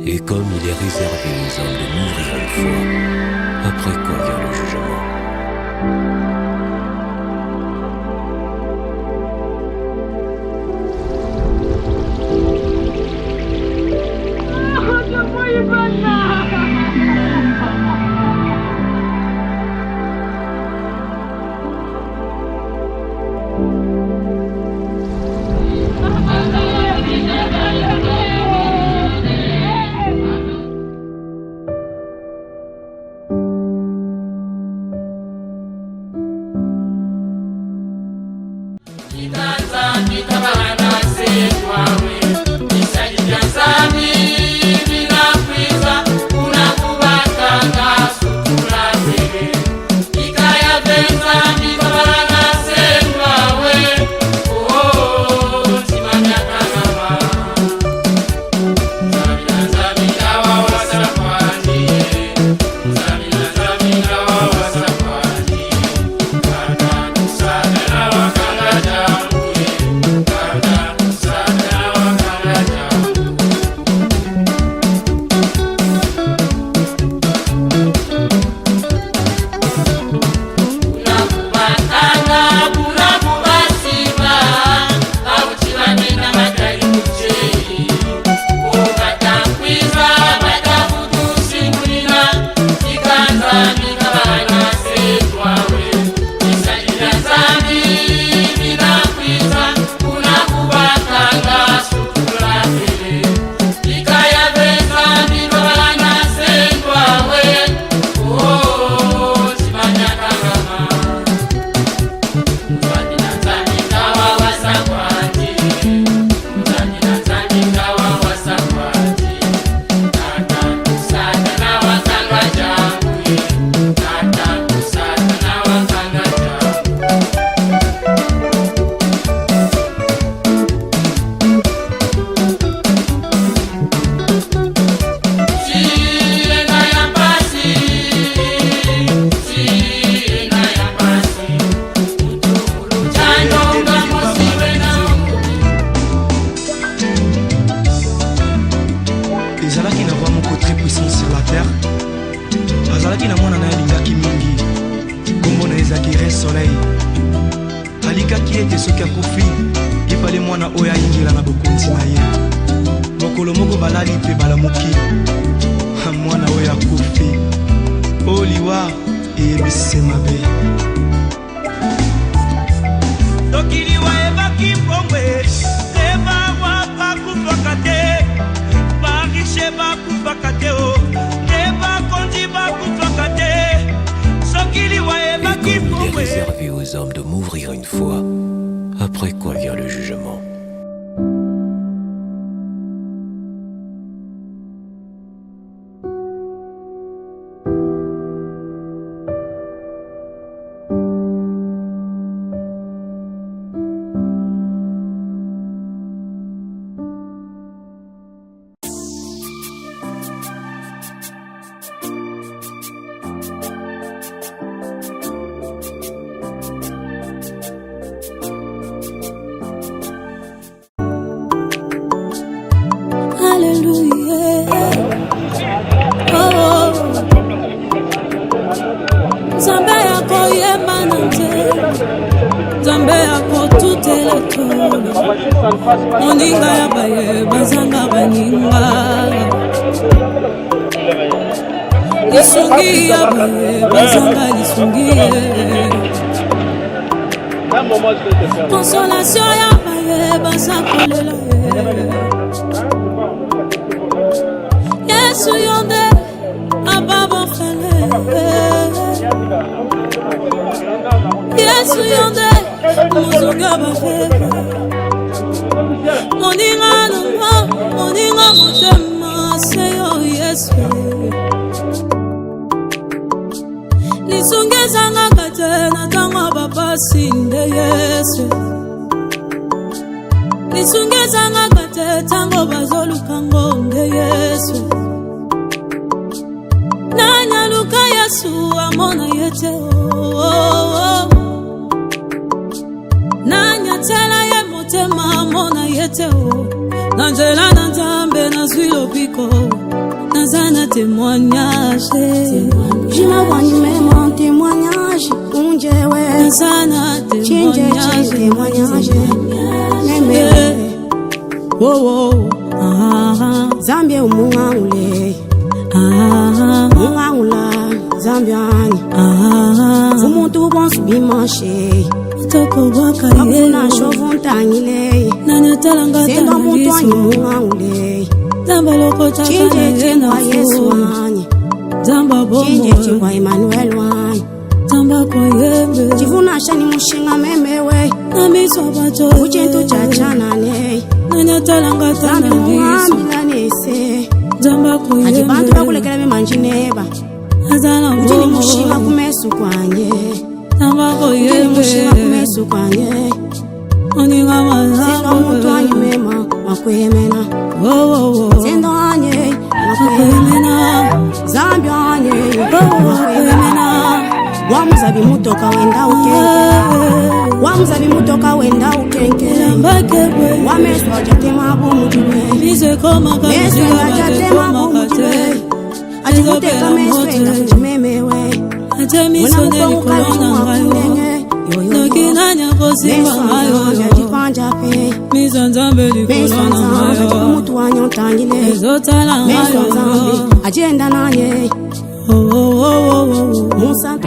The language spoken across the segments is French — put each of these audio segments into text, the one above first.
Et comme il est réservé aux hommes de mourir une fois, après quoi vient le jugement. Réservé aux hommes de mourir une fois, après quoi vient le jugement. Moninga ya baye bazanga baninga lisungi ya baye bazanga lisungi consolation ya baye bazakolela Yesu yonde ababo fele Yesu yonde muzunga bafebe Moninga motema seyo Yesu Lisungezanga kate na tango babasi nde Yesu Lisungezanga kate tango bazolukango nde Yesu Nanya luka Yesu amona yete Nanya tela ye motema amona yete Nanjela na nzambe na zwilo piko témoignage. Jimawani mema témoignage. Unjewe Sana témoignage. Témoignage. Meme. Oh oh. Zambie umungangule. Mungangula. Zambiani. Umuntu bonsu bimanche. Toko waka ye. Na shovu ntangile. Nanya talanga Sendo muntu anyi mungangule. Zamba loko Chinje na Yesu wani. Zamba bomo. Chinje Emmanuel wani. Zamba kwa yembe. Chivuna shani mushinga memewe. Na miswa bacho. Uchentu chachana ne. Nanya talanga Zambi muambila nese. Zamba kwa yembe. Ajibantu bakulekela bimanjineba. Azana bomo. Mjini mushinga kumesu kwanye. Zamba kwa Mjini yembe. mushinga kumesu kwanye. Oninga Sendo muntu anyi mema makwemena. Sendo anye makwemena. Zambi anye makwemena. Wamuzabi mutoka wenda ukenke. Wamuzabi mutoka wenda ukenke. Wameswa jatema bumutwe. Meswa jatema bumutwe. Ajimuteka meswa kujimemewe. Muna mkonga kumakundenge. Nokinanya kosimba mayo Jajipanja pe. Mizanzambe likolona mayo Mutu wanyo tangile. Ezotala mayo Ajenda nanye. Musa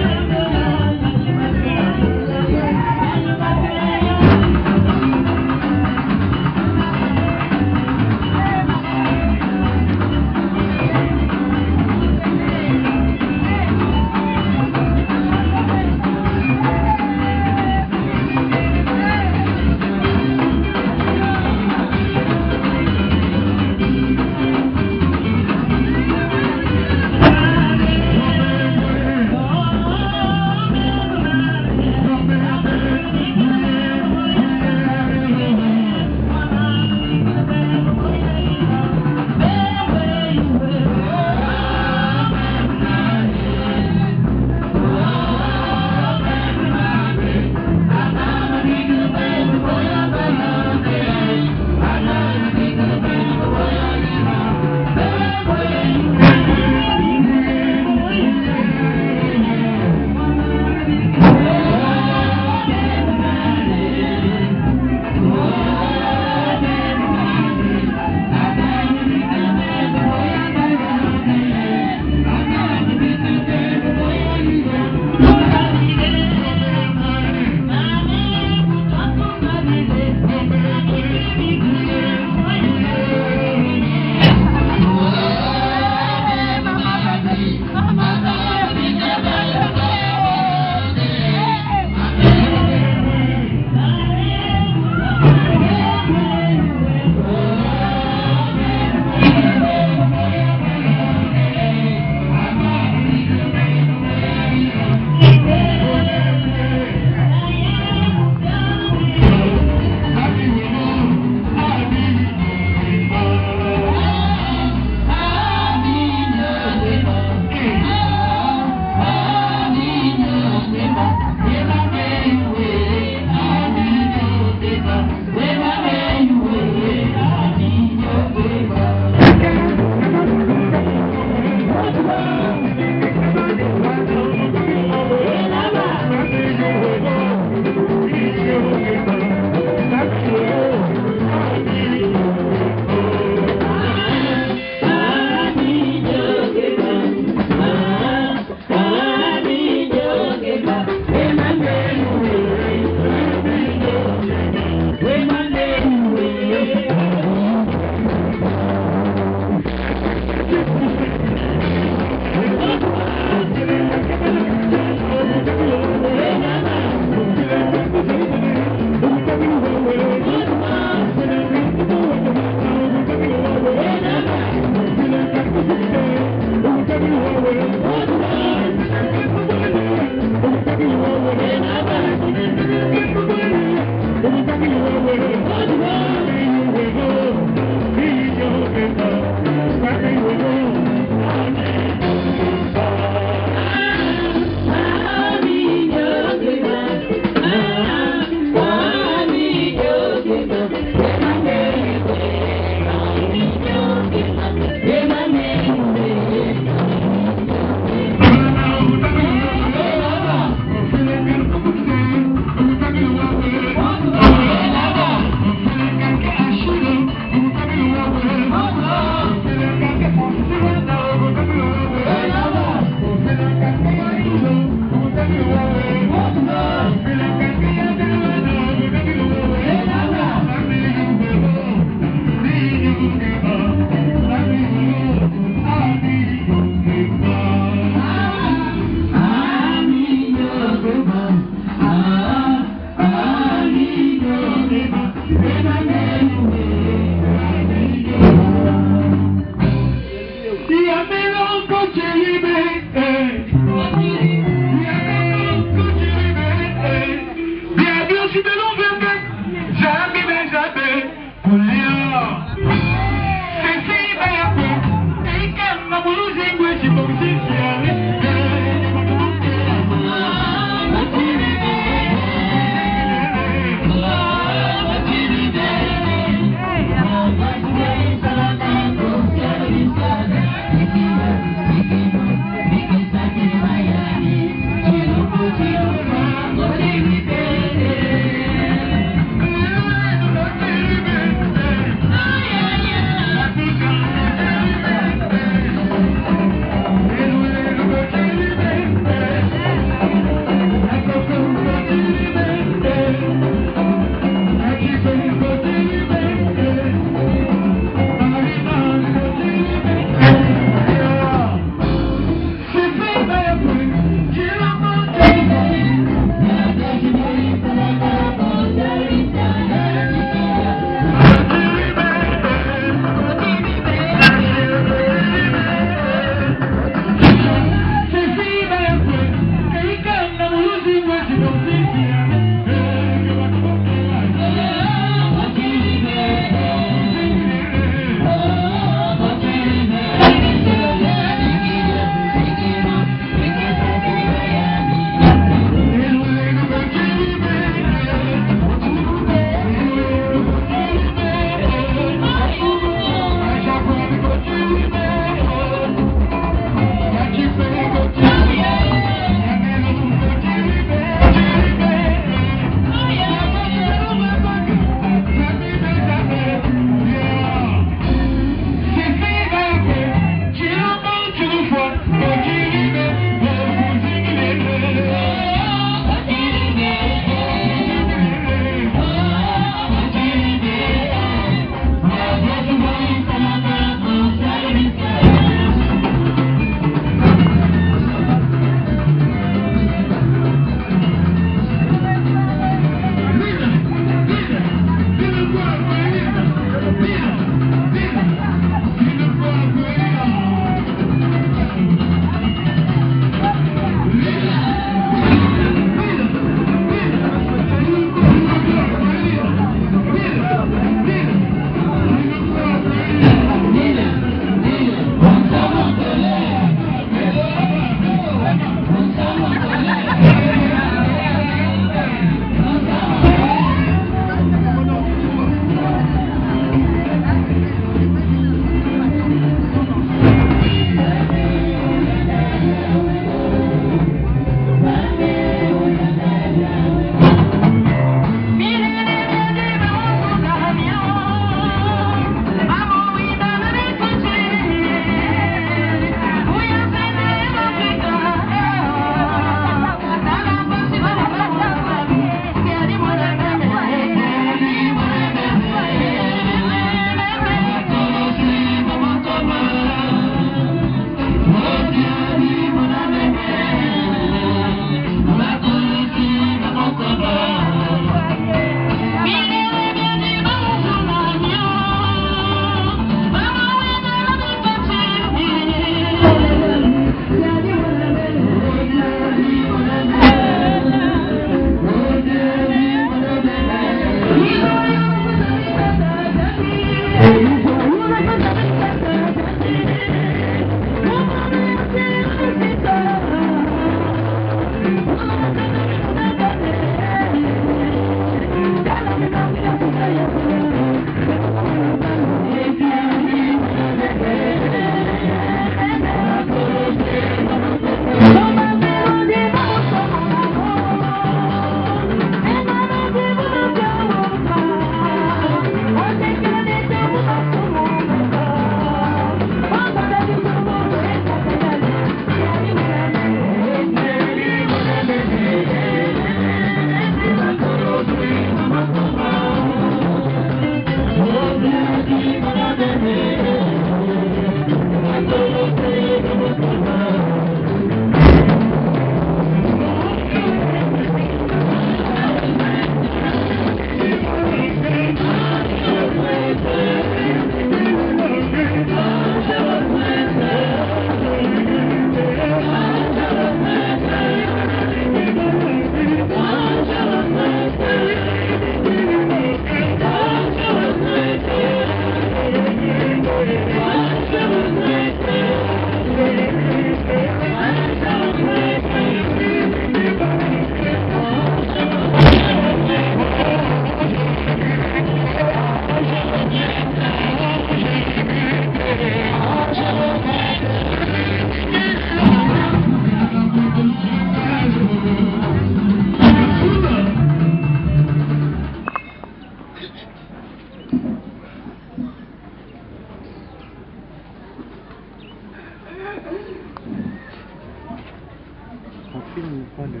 Filme pas le...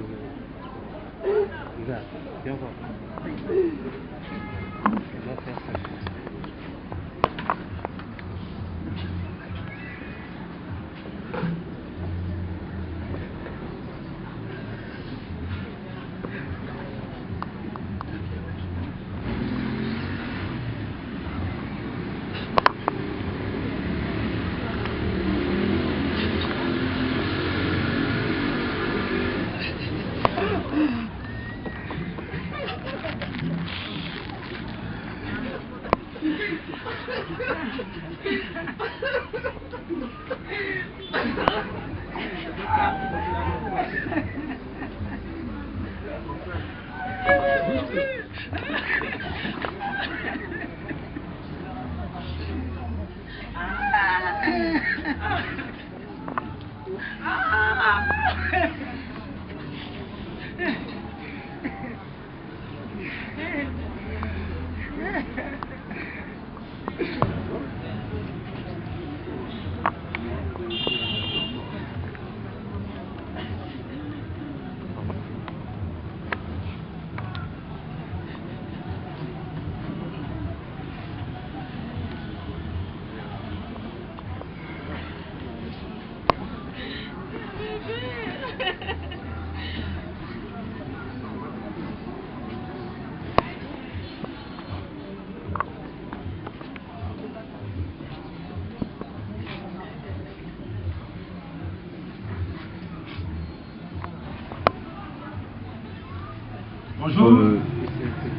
Regarde, viens voir. On va faire ça.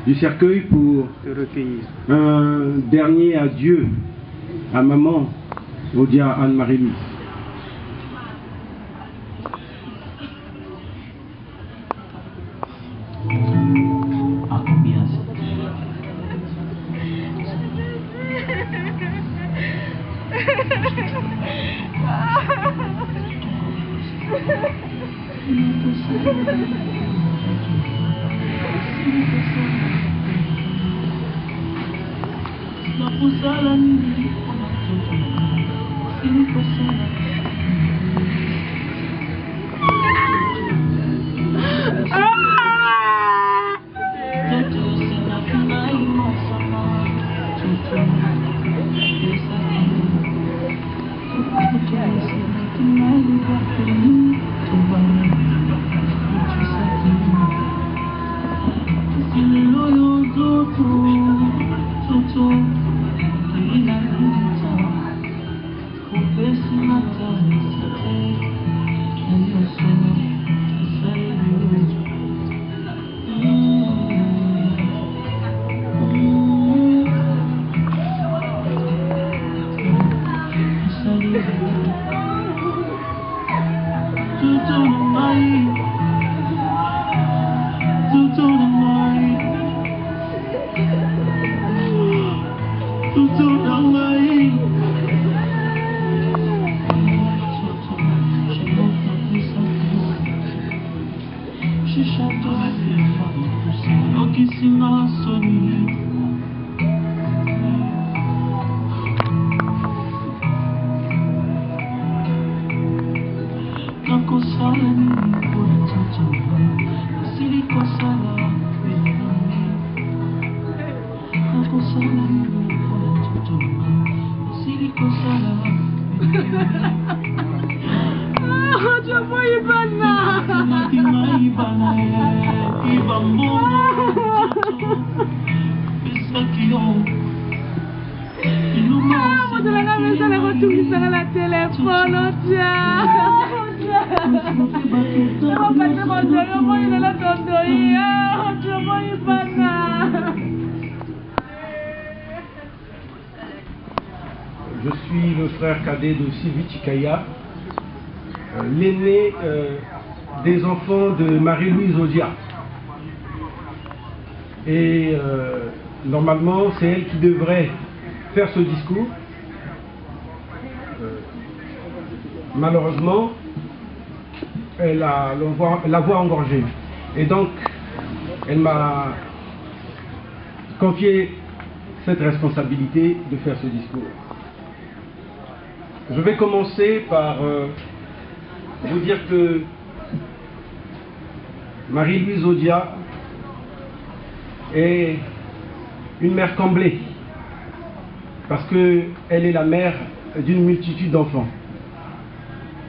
Du cercueil pour un dernier adieu à maman Odia Anne-Marie-Louise. Je suis le frère cadet de Sylvie Chikaya, l'aîné des enfants de Marie-Louise Odia. Et normalement, c'est elle qui devrait faire ce discours. Malheureusement, elle a la voix engorgée. Et donc, elle m'a confié cette responsabilité de faire ce discours. Je vais commencer par vous dire que Marie-Louise Odia est une mère comblée parce qu'elle est la mère d'une multitude d'enfants.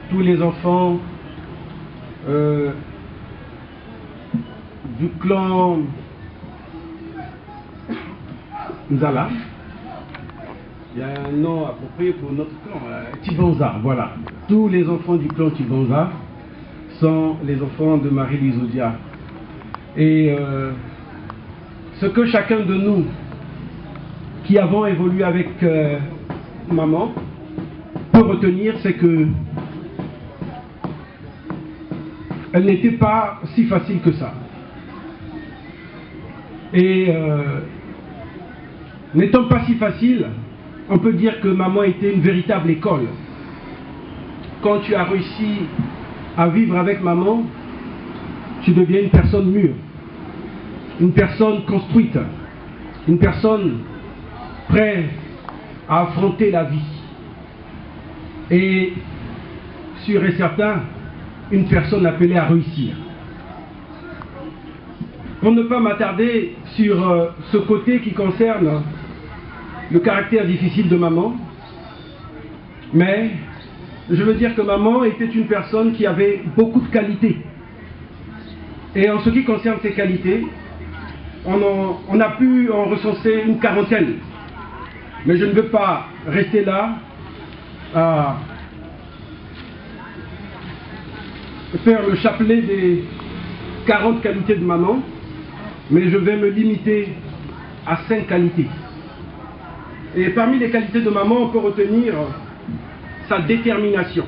Tous les enfants du clan Nzala, il y a un nom approprié pour notre clan, Tibanza, voilà. Tous les enfants du clan Tibanza sont les enfants de Marie-Louise Odia. Et ce que chacun de nous qui avons évolué avec maman peut retenir, c'est que elle n'était pas si facile que ça. Et n'étant pas si facile, on peut dire que maman était une véritable école. Quand tu as réussi à vivre avec maman, tu deviens une personne mûre, une personne construite, une personne prête à affronter la vie. Et sûr et certain, une personne appelée à réussir. Pour ne pas m'attarder sur ce côté qui concerne le caractère difficile de maman, mais je veux dire que maman était une personne qui avait beaucoup de qualités. Et en ce qui concerne ses qualités, on a pu en recenser une quarantaine. Mais je ne veux pas rester là à faire le chapelet des 40 qualités de maman, mais je vais me limiter à 5 qualités. Et parmi les qualités de maman, on peut retenir sa détermination.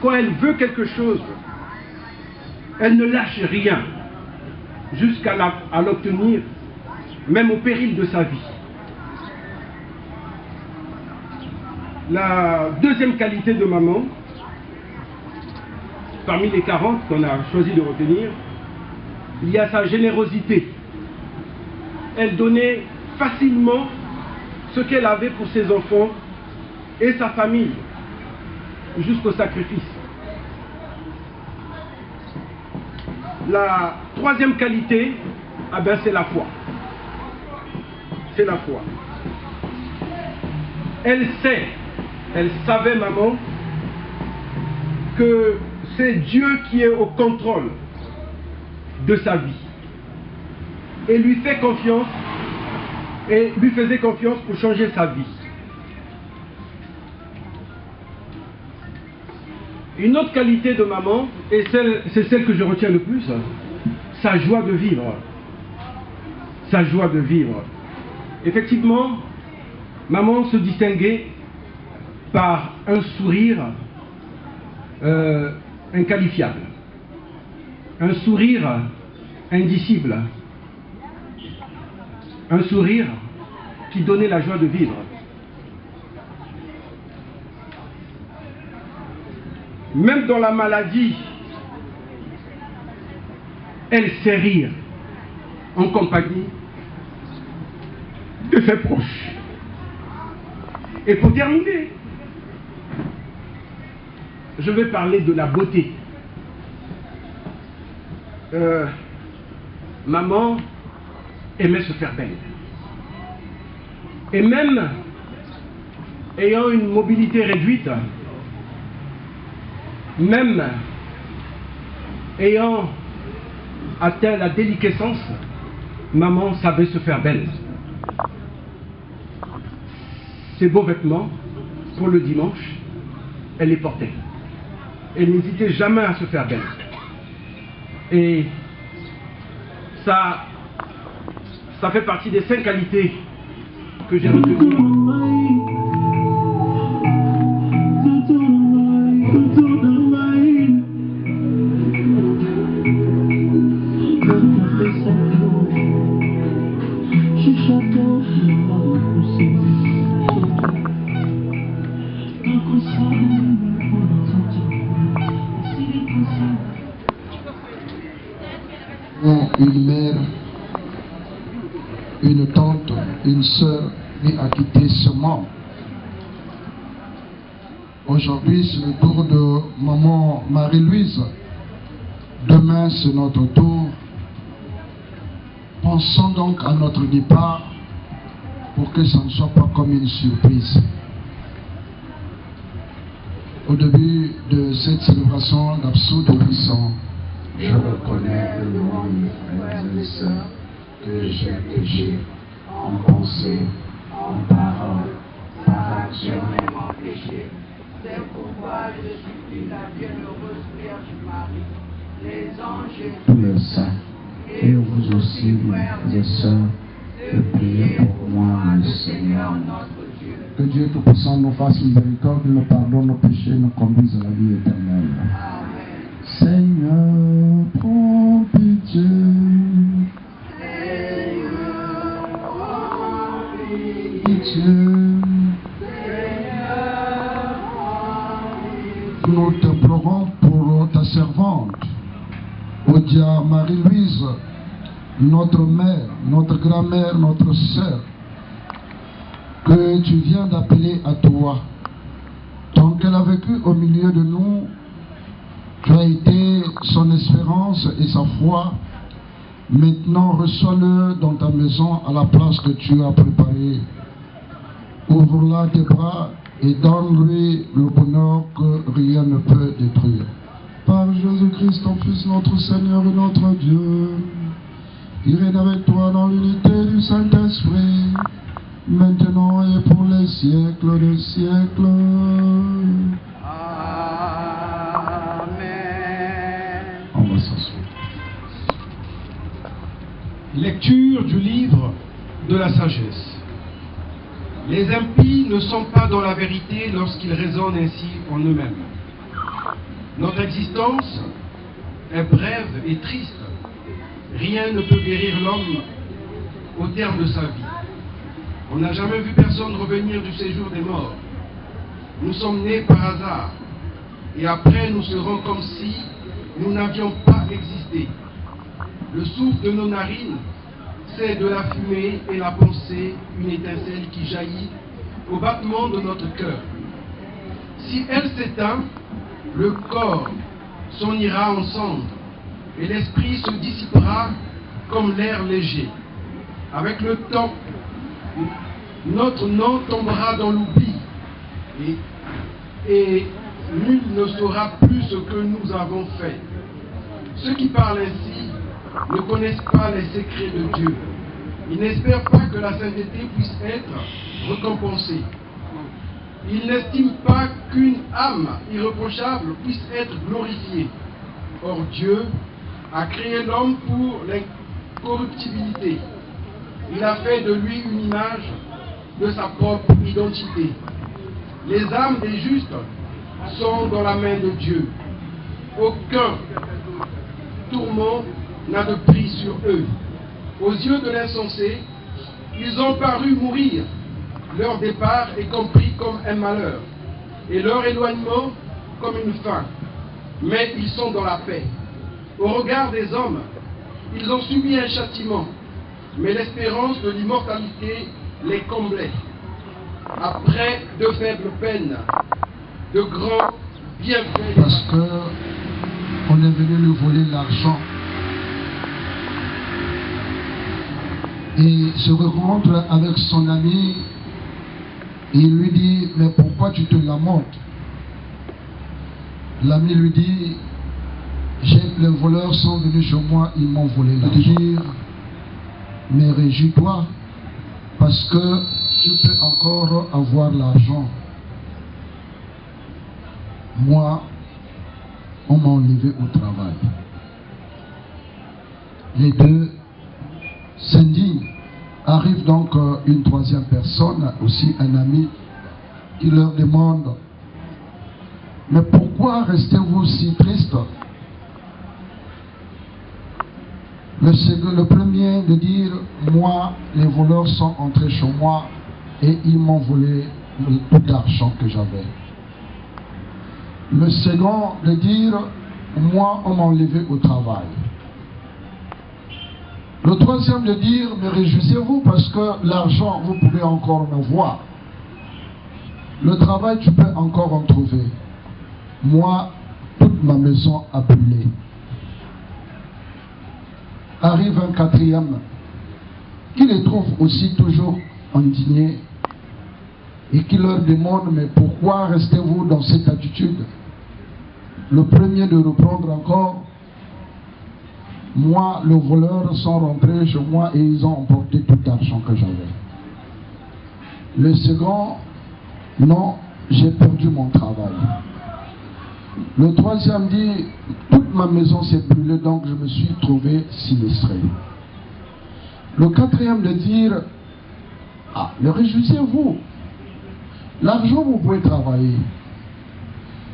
Quand elle veut quelque chose, elle ne lâche rien jusqu'à l'obtenir, même au péril de sa vie. La deuxième qualité de maman, parmi les 40 qu'on a choisi de retenir, il y a sa générosité. Elle donnait facilement ce qu'elle avait pour ses enfants et sa famille, jusqu'au sacrifice. La troisième qualité, c'est la foi. C'est la foi. Elle savait, maman, que c'est Dieu qui est au contrôle de sa vie. Et lui fait confiance, et lui faisait confiance pour changer sa vie. Une autre qualité de maman, et c'est celle que je retiens le plus, sa joie de vivre. Sa joie de vivre. Effectivement, maman se distinguait par un sourire inqualifiable, un sourire indicible, un sourire qui donnait la joie de vivre. Même dans la maladie, elle sait rire en compagnie de ses proches. Et pour terminer, je vais parler de la beauté. Maman aimait se faire belle. Et même ayant une mobilité réduite, même ayant atteint la déliquescence, maman savait se faire belle. Ses beaux vêtements, pour le dimanche, elle les portait. Elle n'hésitait jamais à se faire belle. Et ça fait partie des 5 qualités que j'ai retenues. Une mère, une tante, une sœur ni à quitter ce monde. Aujourd'hui, c'est le tour de maman Marie-Louise Demain, c'est notre tour. Pensons donc à notre départ pour que ça ne soit pas comme une surprise. Au début de cette célébration d'Absous de Puissant, je reconnais devant mes frères et sœurs que j'ai péché en pensée, en parole, par action et en péché. C'est pourquoi je supplie la bienheureuse Vierge Marie, les anges et tous les saints, et vous aussi, frères et sœurs, de prier pour moi, le Seigneur notre Dieu. Que Dieu Tout-Puissant nous fasse miséricorde, nous pardonne nos péchés, nous conduise à la vie éternelle. Amen. Seigneur, prends pitié. Seigneur, prends Pitié. Nous t'implorons pour ta servante, Odia Marie-Louise, notre mère, notre grand-mère, notre sœur, que tu viens d'appeler à toi. Tant qu'elle a vécu au milieu de nous, tu as été son espérance et sa foi. Maintenant, reçois-le dans ta maison à la place que tu as préparée. Ouvre-la tes bras et donne-lui le bonheur que rien ne peut détruire. Par Jésus-Christ, ton Fils, notre Seigneur et notre Dieu, il règne avec toi dans l'unité du Saint-Esprit, maintenant et pour les siècles des siècles. Amen. On va s'asseoir. Lecture du livre de la sagesse. Les impies ne sont pas dans la vérité lorsqu'ils raisonnent ainsi en eux-mêmes. Notre existence est brève et triste. Rien ne peut guérir l'homme au terme de sa vie. On n'a jamais vu personne revenir du séjour des morts. Nous sommes nés par hasard et après nous serons comme si nous n'avions pas existé. Le souffle de nos narines, c'est de la fumée et la pensée, une étincelle qui jaillit au battement de notre cœur. Si elle s'éteint, le corps s'en ira en cendres et l'esprit se dissipera comme l'air léger. Avec le temps, notre nom tombera dans l'oubli et nul ne saura plus ce que nous avons fait. Ceux qui parlent ainsi ne connaissent pas les secrets de Dieu. Ils n'espèrent pas que la sainteté puisse être récompensée. Ils n'estiment pas qu'une âme irréprochable puisse être glorifiée. Or Dieu a créé l'homme pour l'incorruptibilité. Il a fait de lui une image de sa propre identité. Les âmes des justes sont dans la main de Dieu. Aucun tourment n'a de prix sur eux. Aux yeux de l'insensé, ils ont paru mourir. Leur départ est compris comme un malheur, et leur éloignement comme une faim. Mais ils sont dans la paix. Au regard des hommes, ils ont subi un châtiment, mais l'espérance de l'immortalité les comblait. Après de faibles peines, de grands bienfaits. Parce que on est venu lui voler l'argent. Et se rencontre avec son ami, et il lui dit, mais pourquoi tu te lamentes? L'ami lui dit, les voleurs sont venus chez moi, ils m'ont volé l'argent. Mais réjouis-toi, parce que tu peux encore avoir l'argent. Moi, on m'a enlevé au travail. Les deux s'indignent. Arrive donc une troisième personne, aussi un ami, qui leur demande, mais pourquoi restez-vous si triste? Le premier de dire, moi, les voleurs sont entrés chez moi et ils m'ont volé tout l'argent que j'avais. Le second de dire, moi, on m'a enlevé au travail. Le troisième de dire, mais réjouissez-vous parce que l'argent, vous pouvez encore me voir. Le travail, tu peux encore en trouver. Moi, toute ma maison a brûlé. arrive un quatrième qui les trouve aussi toujours indignés et qui leur demande, mais pourquoi restez-vous dans cette attitude? Le premier de reprendre encore, moi, les voleurs sont rentrés chez moi et ils ont emporté tout l'argent que j'avais. Le second, non, j'ai perdu mon travail. Le troisième dit, toute ma maison s'est brûlée, donc je me suis trouvé sinistré. Le quatrième de dire, ah, ne réjouissez-vous. L'argent, vous pouvez travailler.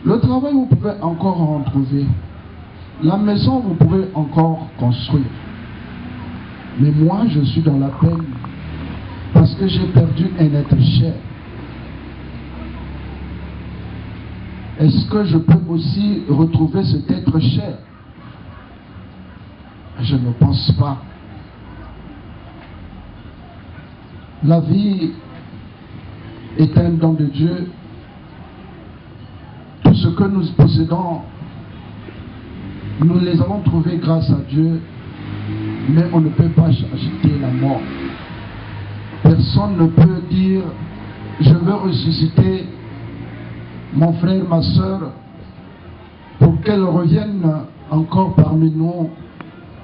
Le travail, vous pouvez encore en trouver. La maison, vous pouvez encore construire. Mais moi, je suis dans la peine parce que j'ai perdu un être cher. Est-ce que je peux aussi retrouver cet être cher? Je ne pense pas. La vie est un don de Dieu. Tout ce que nous possédons, nous les avons trouvés grâce à Dieu, mais on ne peut pas acheter la mort. Personne ne peut dire, je veux ressusciter mon frère, ma soeur, pour qu'elle revienne encore parmi nous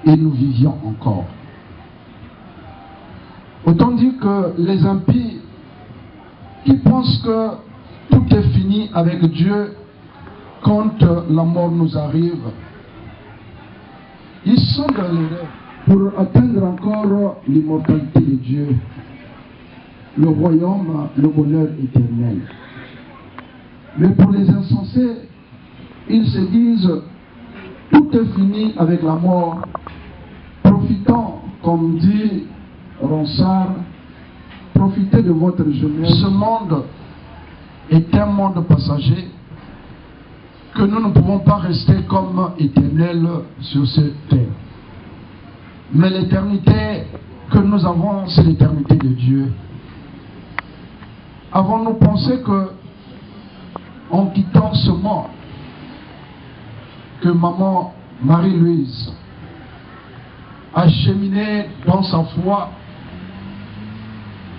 et nous vivions encore. Autant dire que les impies qui pensent que tout est fini avec Dieu quand la mort nous arrive, ils sont dans l'erreur pour atteindre encore l'immortalité de Dieu, le royaume, le bonheur éternel. Mais pour les insensés, ils se disent, tout est fini avec la mort. Profitons, comme dit Ronsard, profitez de votre jeunesse. Ce monde est un monde passager que nous ne pouvons pas rester comme éternels sur cette terre. Mais l'éternité que nous avons, c'est l'éternité de Dieu. Avons-nous pensé que, en quittant ce monde, que maman Marie-Louise a cheminé dans sa foi,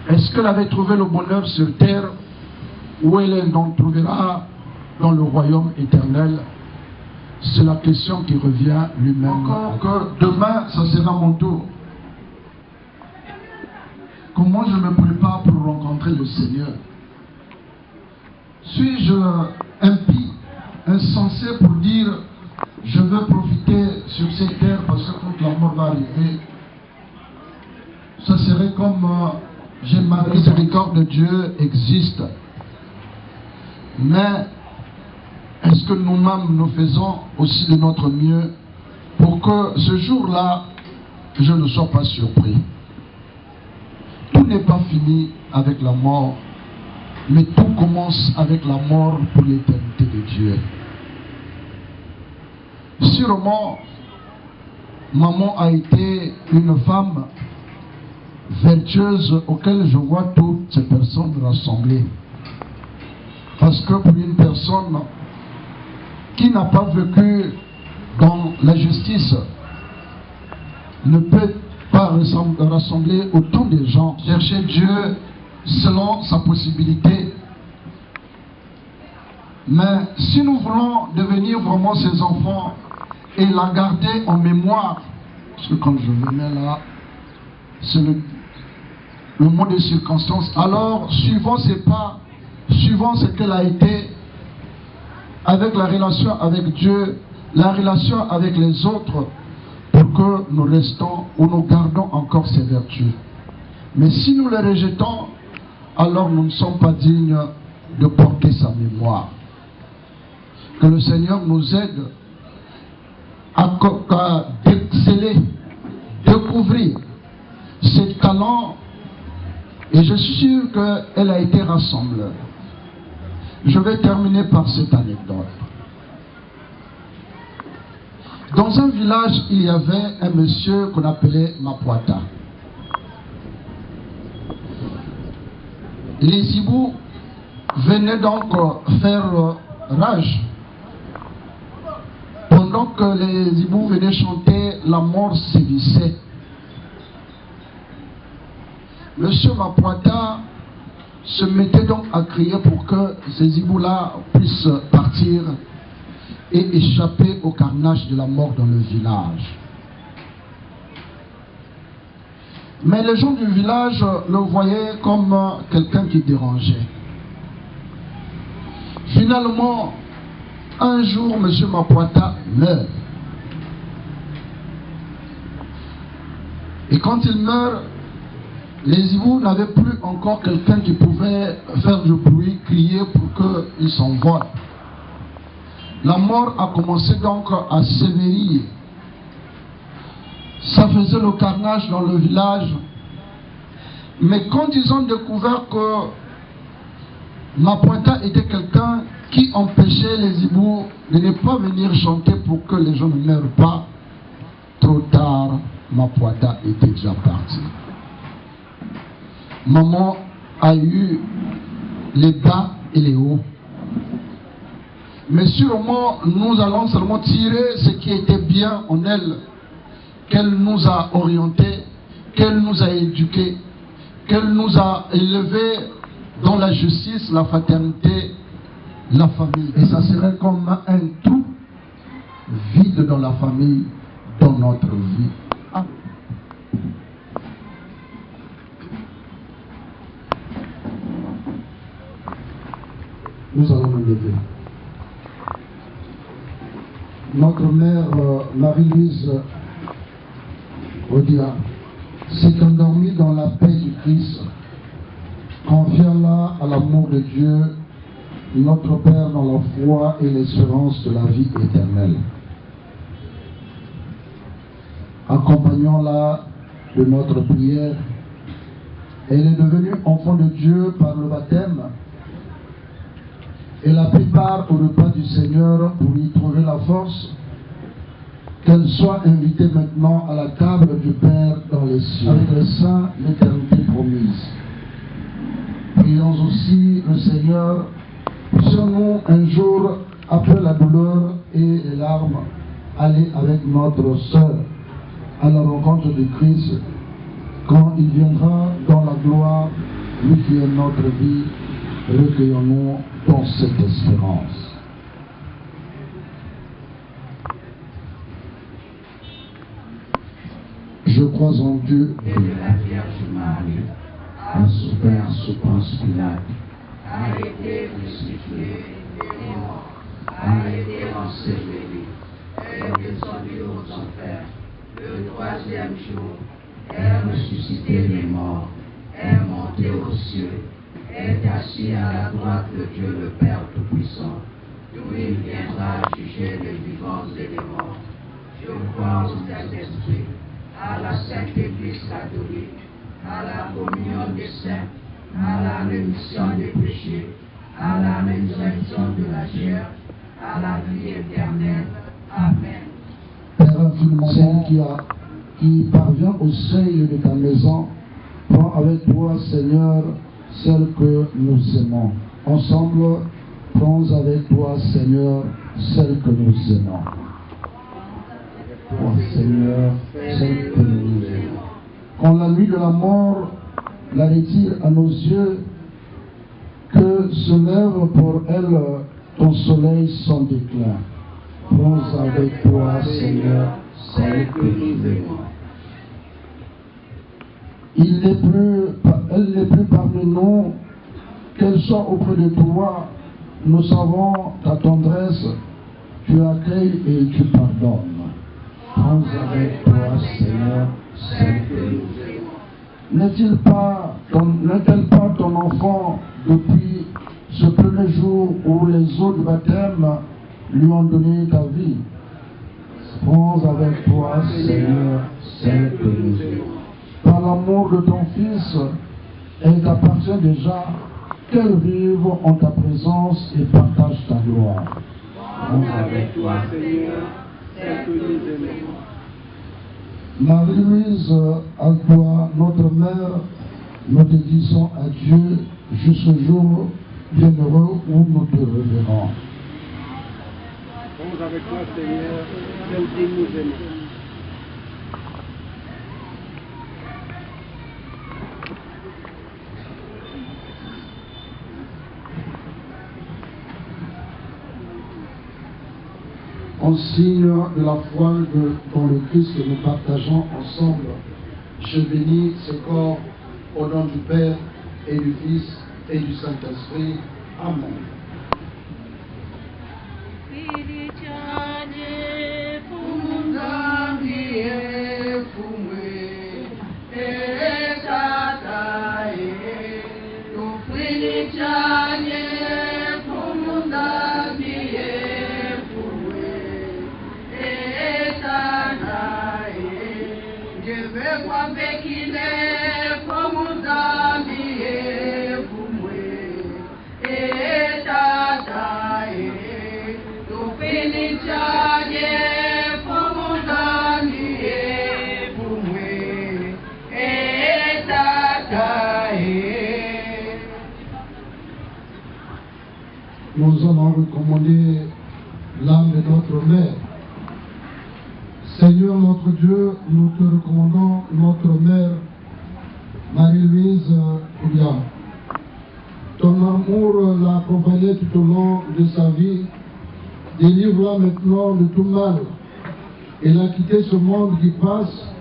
est-ce qu'elle avait trouvé le bonheur sur terre ou elle en trouvera dans le royaume éternel? C'est la question qui revient lui-même. Encore que demain, ça sera mon tour. Comment je me prépare pour rencontrer le Seigneur? Suis-je impie, insensé pour dire je veux profiter sur cette terre parce que quand la mort va arriver, ça serait comme j'ai ma miséricorde de Dieu existe. Mais est-ce que nous-mêmes nous faisons aussi de notre mieux pour que ce jour-là, je ne sois pas surpris? Tout n'est pas fini avec la mort, mais tout commence avec la mort pour l'éternité de Dieu. Sûrement, maman a été une femme vertueuse auquel je vois toutes ces personnes rassemblées. Parce que pour une personne qui n'a pas vécu dans la justice ne peut pas rassembler autant de gens, chercher Dieu selon sa possibilité. Mais si nous voulons devenir vraiment ses enfants et la garder en mémoire, parce que quand je venais là, c'est le mot de circonstance, alors suivons ses pas, suivons ce qu'elle a été, avec la relation avec Dieu, la relation avec les autres, pour que nous restons ou nous gardons encore ces vertus. Mais si nous les rejetons, alors nous ne sommes pas dignes de porter sa mémoire. Que le Seigneur nous aide à exceller, découvrir ses talents, et je suis sûr qu'elle a été rassembleur. Je vais terminer par cette anecdote. Dans un village, il y avait un monsieur qu'on appelait Mapuata. Les hiboux venaient donc faire rage pendant que les hiboux venaient chanter, la mort sévissait. Monsieur Mapoita se mettait donc à crier pour que ces hiboux-là puissent partir et échapper au carnage de la mort dans le village. Mais les gens du village le voyaient comme quelqu'un qui dérangeait. Finalement, un jour, M. Mapoita meurt. Et quand il meurt, les hiboux n'avaient plus encore quelqu'un qui pouvait faire du bruit, crier pour qu'il s'envole. La mort a commencé donc à sévir. Ça faisait le carnage dans le village. Mais quand ils ont découvert que Mapoita était quelqu'un qui empêchait les hiboux de ne pas venir chanter pour que les gens ne meurent pas, trop tard, Mapoita était déjà parti. Maman a eu les bas et les hauts. Mais sûrement, nous allons seulement tirer ce qui était bien en elle, qu'elle nous a orientés, qu'elle nous a éduqués, qu'elle nous a élevés dans la justice, la fraternité, la famille. Et ça serait comme un trou vide dans la famille, dans notre vie. Ah. Nous allons nous lever. Notre mère Marie-Louise Odia s'est endormie dans la paix du Christ. Confions-la à l'amour de Dieu, notre Père, dans la foi et l'espérance de la vie éternelle. Accompagnons-la de notre prière. Elle est devenue enfant de Dieu par le baptême. Elle a pris part au repas du Seigneur pour y trouver la force. Qu'elle soit invitée maintenant à la table du Père dans les cieux, avec les saints, l'éternité promise. Prions aussi le Seigneur, puissions-nous un jour, après la douleur et les larmes, aller avec notre sœur à la rencontre de Christ, quand il viendra dans la gloire, lui qui est notre vie. Recueillons-nous dans cette espérance. Je crois en Dieu et de la Vierge Marie, a souffert sous Ponce Pilate, a été crucifié et mort, a été enseveli, est descendu aux enfers. Le troisième jour, est ressuscité des morts, est monté aux cieux, est assis à la droite de Dieu le Père Tout-Puissant, d'où il viendra juger les vivants et les morts. Je crois au Saint-Esprit, à la Sainte Église catholique, à la communion des saints, à la rémission des péchés, à la résurrection de la chair, à la vie éternelle. Amen. Père infiniment bon qui parvient au seuil de ta maison, prends avec toi, Seigneur, celle que nous aimons. Ensemble, prends avec toi, Seigneur, celle que nous aimons. Toi, Seigneur, celle que nous aimons. Quand la nuit de la mort la retire à nos yeux, que se lève pour elle ton soleil sans déclin. Prends avec toi, Seigneur, celle que nous aimons. Elle n'est plus parmi nous, qu'elle soit auprès de toi. Nous savons ta tendresse, tu accueilles et tu pardonnes. Prends avec toi, Seigneur, celle que nous aimons. N'est-elle pas ton enfant depuis ce premier jour où les eaux du baptême lui ont donné ta vie? Prends avec toi, Seigneur, celle que nous aimons. Par l'amour de ton Fils, elle t'appartient déjà, qu'elle vive en ta présence et partage ta gloire. Prends avec toi, Seigneur, celle que nous aimons. Marie-Louise, à toi, notre mère, nous te disons adieu jusqu'au jour bienheureux où nous te reverrons. être avec toi, Seigneur, tel que nous aimons. En signe de la foi dans le Christ que nous partageons ensemble, je bénis ce corps au nom du Père et du Fils et du Saint-Esprit. Amen. Nous allons recommander l'âme de notre mère. Seigneur notre Dieu, nous te recommandons notre mère, Marie-Louise Pouliard. Ton amour l'a accompagnée tout au long de sa vie. Délivre-la maintenant de tout mal. Elle a quitté ce monde qui passe.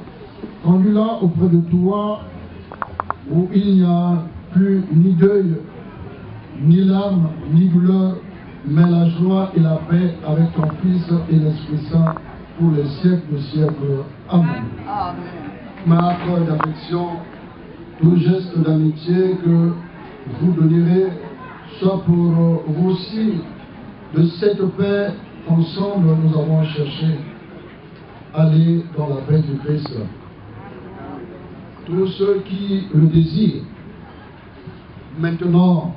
Conduis-la auprès de toi où il n'y a plus ni deuil, ni larmes, ni douleur, mais la joie et la paix avec ton Fils et l'Esprit Saint pour les siècles des siècles. Amen. Marque d'affection, tout geste d'amitié que vous donnerez soit pour vous aussi. De cette paix, ensemble, nous avons cherché aller dans la paix du Christ. Tous ceux qui le désirent, maintenant,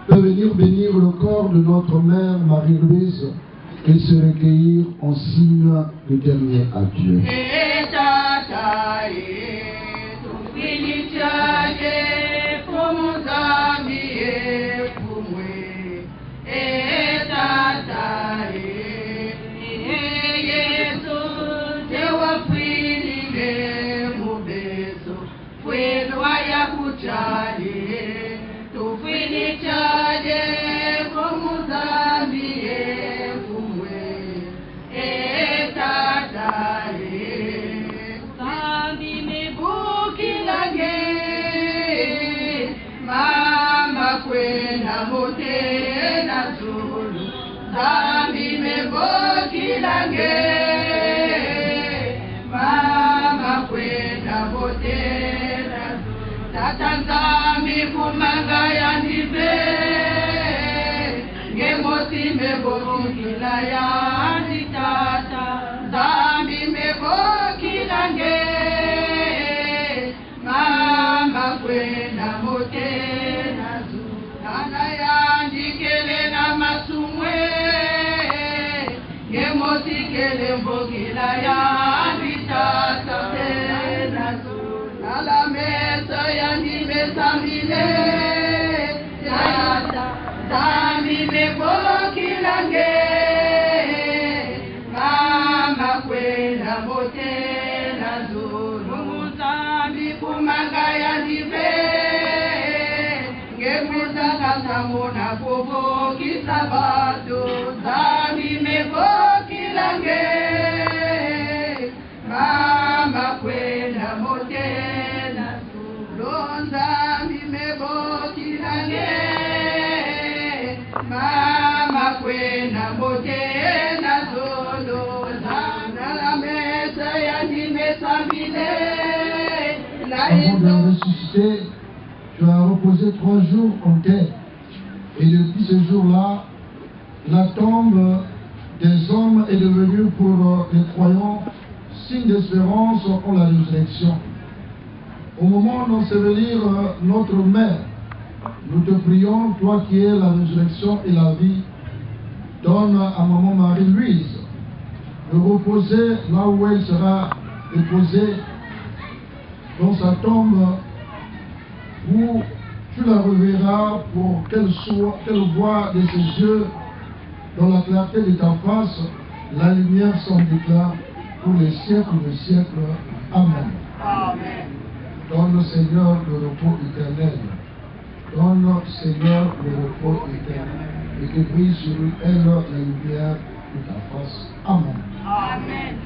peut venir bénir le corps de notre mère Marie-Louise et se recueillir en signe de dernier adieu. Tatanzami kumanga yandive ngemoti mebokila yanditata zambi mebokila nge mama kwena motena zu nana yandikele na masumwe ngemoti kele mbokila yanditata tena zu nala mesa Samile, Yata, Samile Bokilange, Mama Kwena Motena Zulu, Sambi Kumangaya Dive, Gemusa Kasamona Bobo Kisabato, Samile Bokilange, Mama Kwena Motena Zulu, Mama kwena motena solo na la mesa ya nimesambile. Avant de ressusciter, tu as reposé 3 jours en terre. Et depuis ce jour-là, la tombe des hommes est devenue pour les croyants signe d'espérance en la résurrection. Au moment d'ensevelir notre mère, nous te prions, toi qui es la résurrection et la vie, donne à maman Marie-Louise de reposer là où elle sera déposée, dans sa tombe, où tu la reverras pour qu'elle voie de ses yeux Dans la clarté de ta face, la lumière s'en déclare pour les siècles des siècles. Amen. Amen. Donne, Seigneur, le repos éternel. Donne, Seigneur, le repos éternel. Et que brille sur elle la lumière de ta face. Amen. Amen.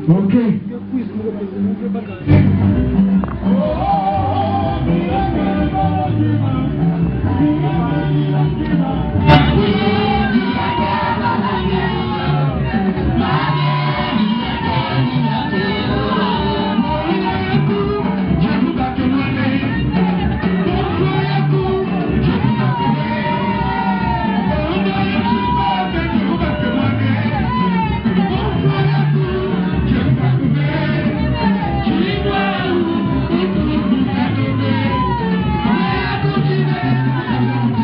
Ok. Thank you.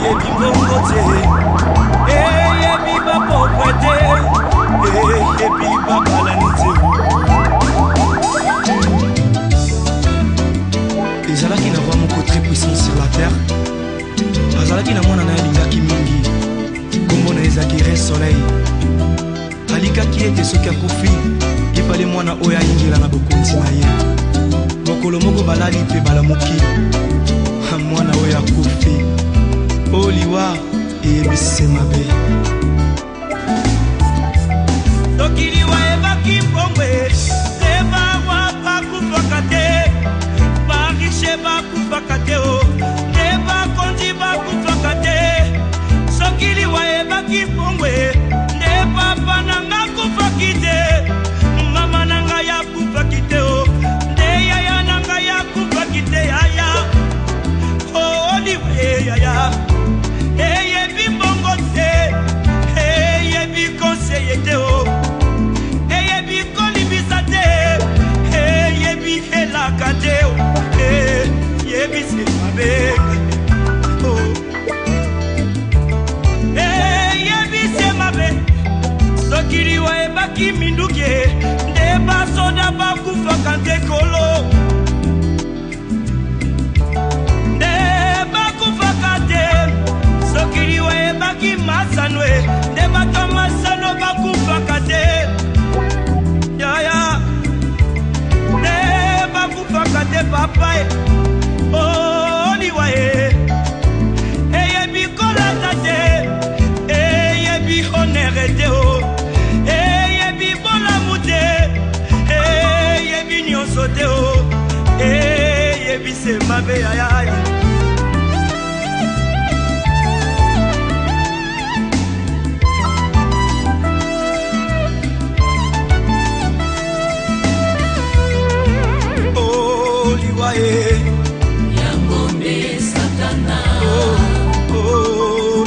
yebi mbongo te yebi bapokwa te yebi babalani te ezalaki na roi moko très puissant sur la terre azalaki na mwana na ye alingaki mingi kombo na ezalaki re soleil alikaki ete soki akufi epale mwana oyo ayingela na bokonzi na ye mokolo moko balali mpe balamuki mwana oyo akufi o liwa eyebisi mabe soki liwa ebaki mbongwe ebawa bakufaka te barishe bakufaka te o ebakonzi bakufaka te soki liwa ebaki mbongwe nde papa nanga kufaki te mama nanga yakufaki te o nde yaya nanga yakufaki te yaya yaya eyebi mbongo te eyebi konseye te o eyebi kolibisa te eyebi elaka te o eyebi se mabe eyebi se mabe soki liwa ebaki minduki nde basoda bakufaka te kolo sokiliwa ebaki masano nde bato masano bakufaka te yaya nde bakufaka te papa oliwa eyebi kolata te eyebi honere te o eyebi bolamu te eyebi nyonso te o eyebi se mabe yayaya Yangombe Satana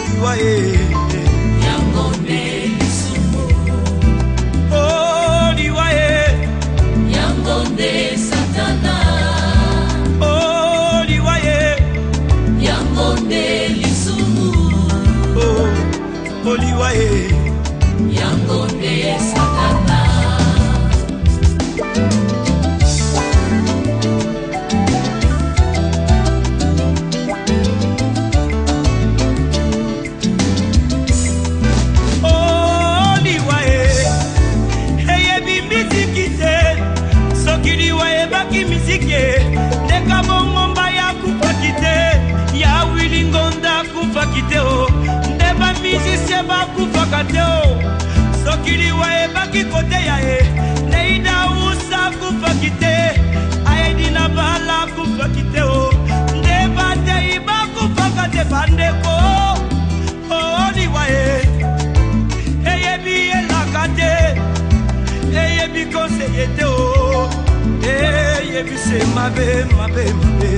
liwaye Yangombe Lisumu liwaye Yangombe Satana liwaye Yangombe Lisumu liwaye Yangombe Satana ndeka bongomba ya kufaki te ya wilingonda kufaki te o nde bamisisye bakufaka te o soki liwa ebaki kote ya ye neida usa kufaki te ayedi na bala kufaki te o nde batei bakufaka te bandeko o liwa eyebi elaka te eyebi konseye te o eyebise mabe mabe mabe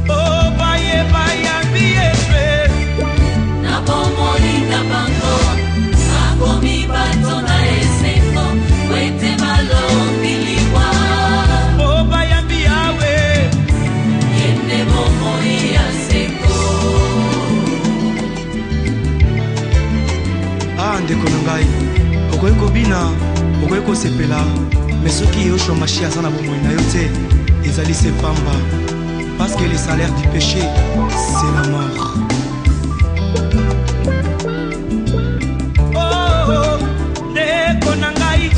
oh baye bayambi efe na bomoli na bango nakomi bato na esengo wete balombiliwa oh bayambi yawe yende bomoi ya seko ndeko na ngai okoki kobina okoki kosepela me soki yoshua mashi aza na bomoi na yo te ezali se pamba parce que le salaire du péché c'est la mort ndeko na ngai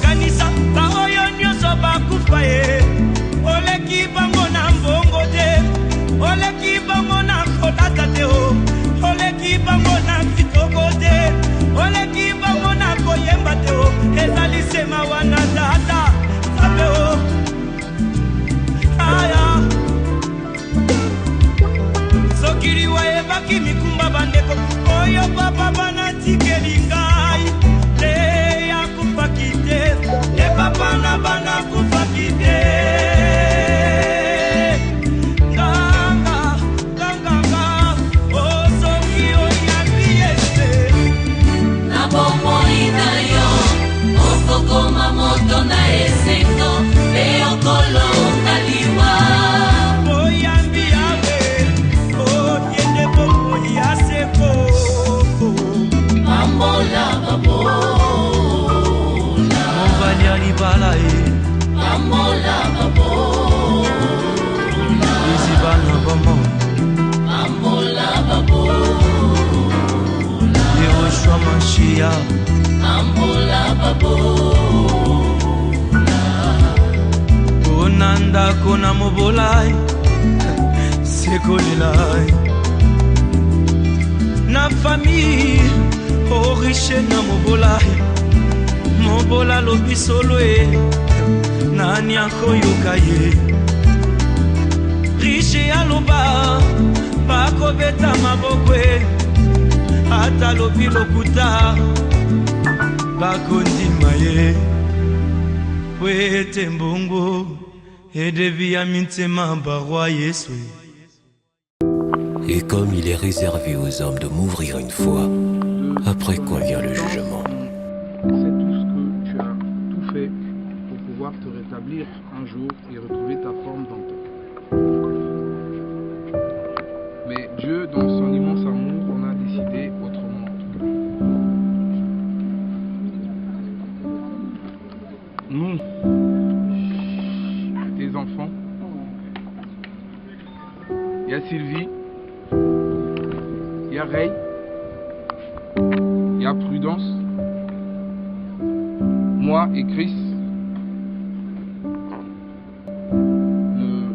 kanisa baoyo nyonso bakufa ye oleki bango na mbongo te oleki bango na kolata te o oleki bango na kitoko te oleki bango na koyemba te o ezali sema wana tata sape o aya soki liwa eba ndako na mobolai sekolelai na famille oriche na mobolai mobola lobi solo e nani akoyoka ye riche aloba bakobeta maboko e ata lobi lokuta bakondima ye wete mbongo edevia mintema barwa yesu. Et comme il est réservé aux hommes de mourir une fois, après quoi vient le jugement. C'est tout ce que tu as tout fait pour pouvoir te rétablir un jour et retrouver ta forme d'antan. Mais Dieu, dans son immense amour, on a décidé autrement. Nous, tes enfants, il y a Sylvie, il y a Ray, il y a Prudence, moi et Chris ne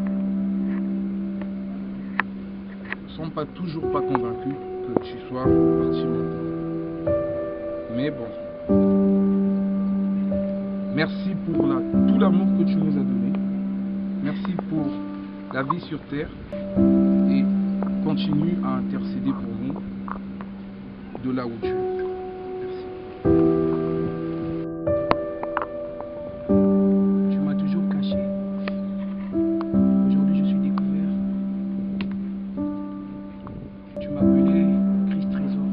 sont toujours pas convaincus que tu sois parti maintenant. Mais bon, merci pour tout l'amour que tu nous as donné. Merci pour la vie sur terre et continue à intercéder pour nous de là où tu es. Merci. Tu m'as toujours caché. Aujourd'hui, je suis découvert. Tu m'appelais Christ Trésor.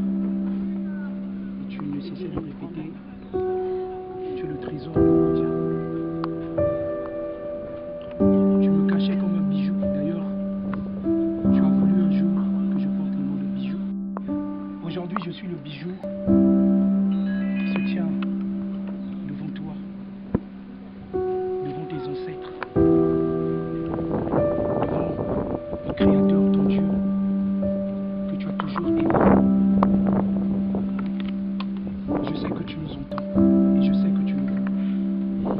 Et tu ne cessais de répéter que tu es le trésor du monde. Tu me cachais comme un bijou. D'ailleurs, tu as voulu un jour que je porte le nom de bijou. Aujourd'hui, je suis le bijou qui se tient devant toi, devant tes ancêtres, devant le Créateur, ton Dieu, que tu as toujours aimé. Je sais que tu nous entends et je sais que tu nous vois.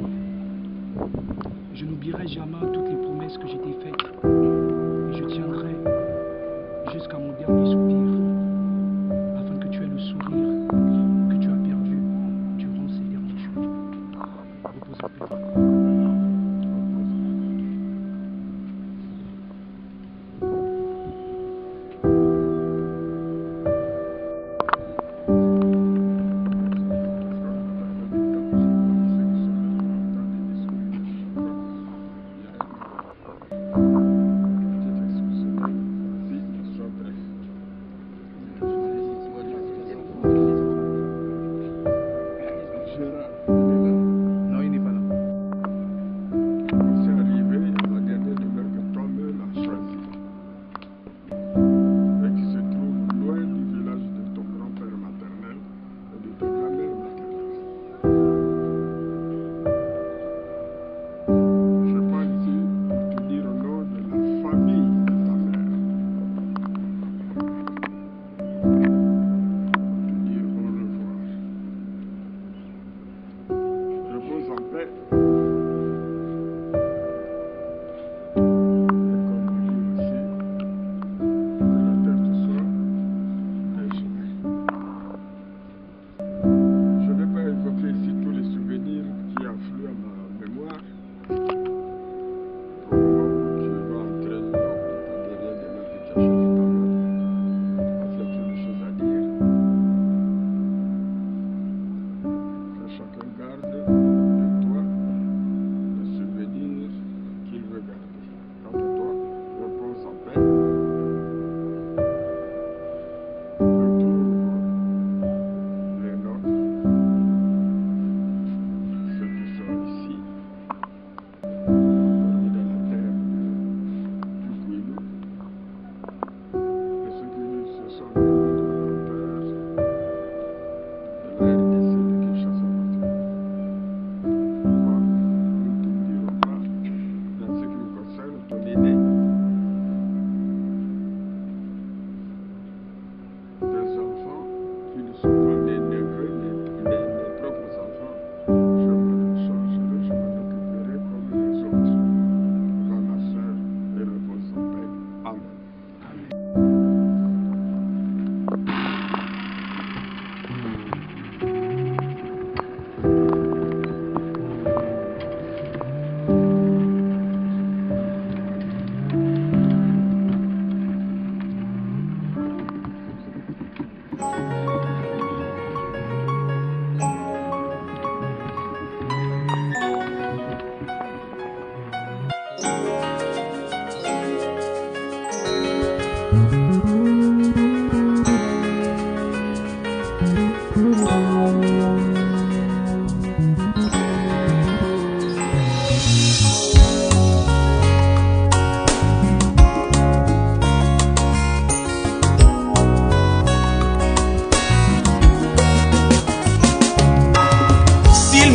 Je n'oublierai jamais toutes les promesses que je t'ai faites et je tiendrai jusqu'à mon dernier soupir afin que tu aies le sourire que tu as perdu durant ces derniers jours. Repose en paix.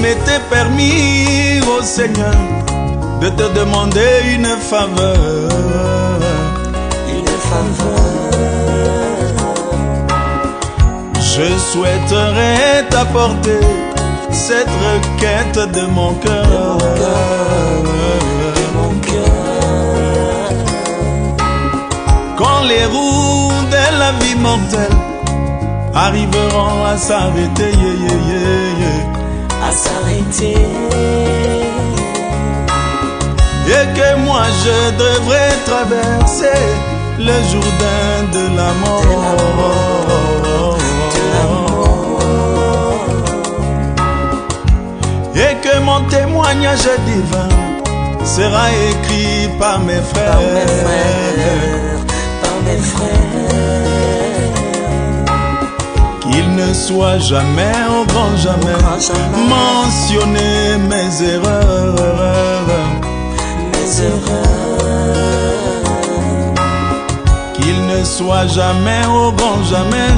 m'était permis, ô Seigneur, de te demander une faveur. Une faveur. Je souhaiterais t'apporter cette requête de mon cœur. Quand les roues de la vie mortelle arriveront à s'arrêter, à s'arrêter, et que moi je devrais traverser le Jourdain de la mort, et que mon témoignage divin sera écrit par mes frères, qu'il ne soit jamais, au grand jamais, mentionné mes erreurs, qu'il ne soit jamais, au grand jamais,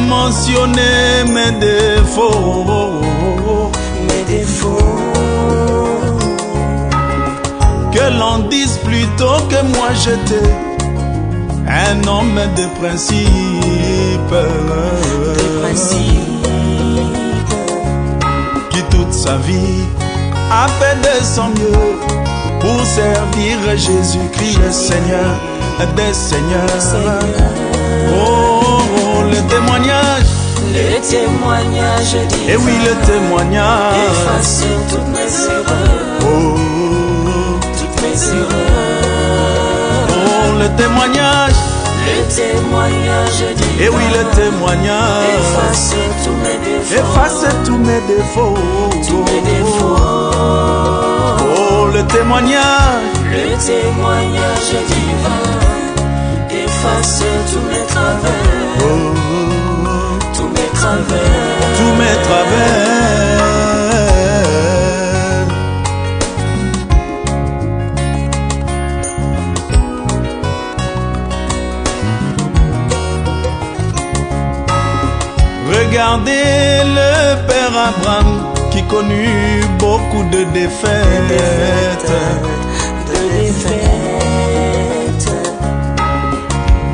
mentionné mes défauts, que l'on dise plutôt que moi j'étais un homme de principe, qui toute sa vie a fait de son mieux pour servir Jésus-Christ, le Seigneur des Seigneurs. Oh, le témoignage. Le témoignage divin. Et oui, le témoignage. Efface toutes mes erreurs. Oh, toutes mes erreurs. Oh, le témoignage. Le témoignage divin. Et oui, le témoignage. Efface tous mes défauts. Efface tous mes défauts. Tous mes défauts. Oh, le témoignage. Le témoignage divin. Efface tous mes travers. Oh, tous mes travers. Tous mes travers. Regardez le père Abraham qui connut beaucoup de défaites.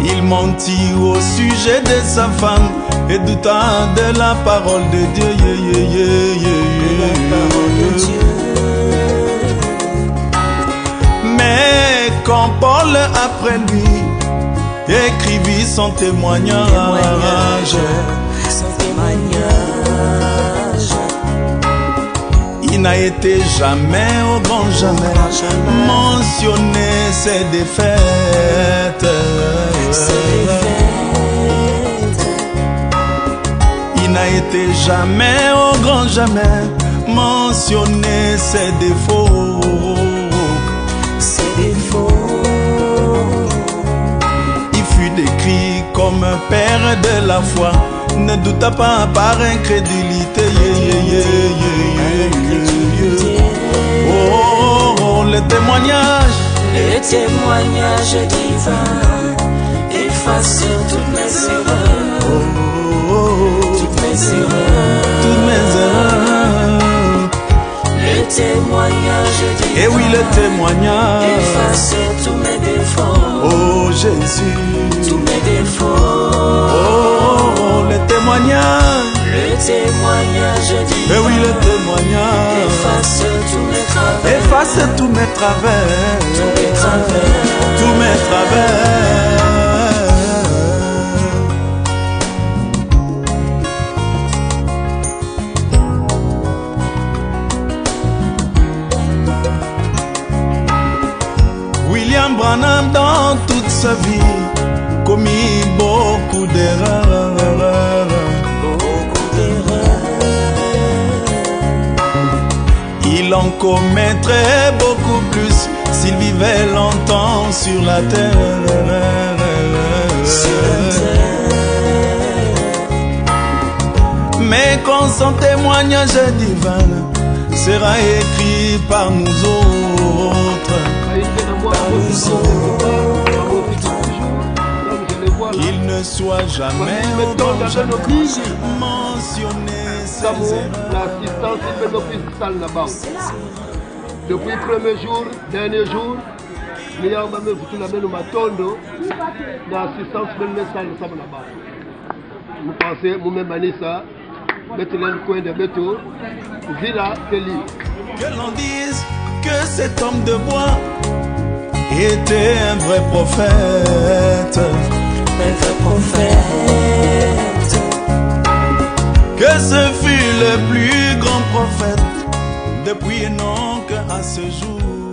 Il mentit au sujet de sa femme et douta de la parole de Dieu. Mais quand Paul après lui écrivit son témoignage, il n'a été jamais, au grand jamais, mentionné ses défaites. Il n'a été jamais, au grand jamais, mentionné ses défauts. Il fut décrit comme un père de la foi, ne douta pas par incrédulité. Oh, le témoignage. Le témoignage divin efface toutes mes erreurs. Toutes mes erreurs. Toutes mes erreurs. Le témoignage divin. Et oui, le témoignage. Efface tous mes défauts. Oh Jésus. Tous mes défauts. Oh, le témoignage. Le témoignage divin. Et oui, le témoignage. Efface tous mes travers. Efface tous mes travers. Tous mes travers. Tous mes travers. William Branham dans toute sa vie commis beaucoup d'erreurs. Il en commettrait beaucoup plus s'il vivait longtemps sur la terre. Mais quand son témoignage divin sera écrit par nous autres, qu'il ne soit jamais mentionné l'assistance de l'office salle là-bas. Depuis le premier jour, dernier jour, nous avons même vu la même matondo, l'assistance de la salle là-bas. Vous pensez, vous-même, Anissa, mettre le coin de béton, Zila, Teli. Que l'on dise que cet homme de bois était un vrai prophète. Un vrai prophète. Que ce fut le plus grand prophète depuis Enoch à ce jour.